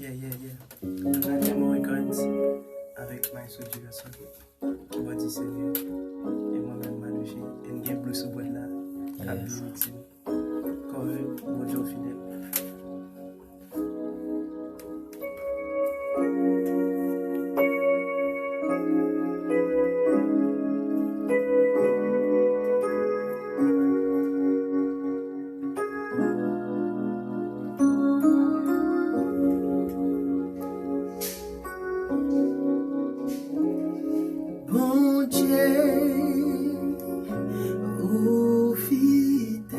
Thermot Records avec Maestro Dieuverson, Bondye sérieux et moi-même Mardochée. Et nous avons sous boîte là, avec des mixing. Bonjour fidèle. Ô fidèle,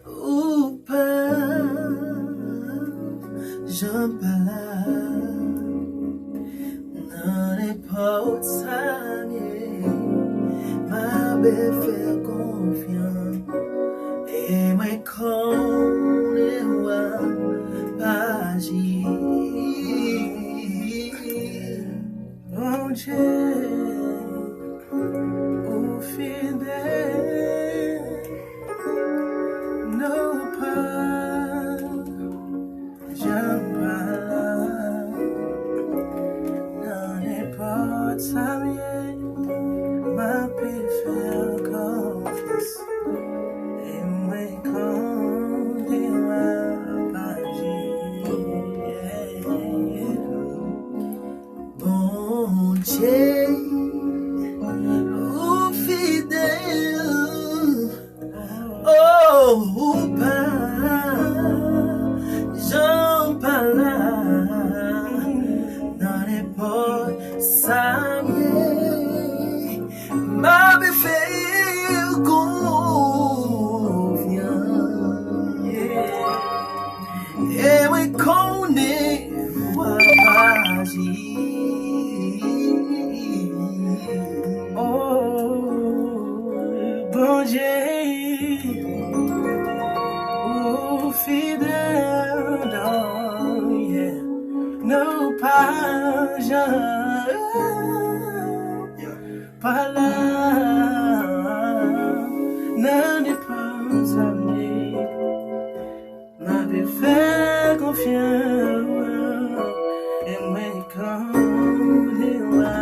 ô pas, j'en parle, n'en est pas au samedi, ma belle fait confiance, et moi connais pas agir. Bon Dieu, ô fidèle, non pas, j'en parle, dans n'importe sa vie, ma paix fait confiance, et moi quand il va agir. Bon Dieu, ô fidèle, oh pas, j'en parle dans n'importe sa vie, ma fait confiance, et moi connais moi agir. Bon Dieu, ô fidèle, non pas pas là, n'en est pas amené, m'avait fait confiance, et moi quand il va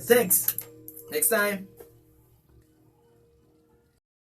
Thanks. Next time.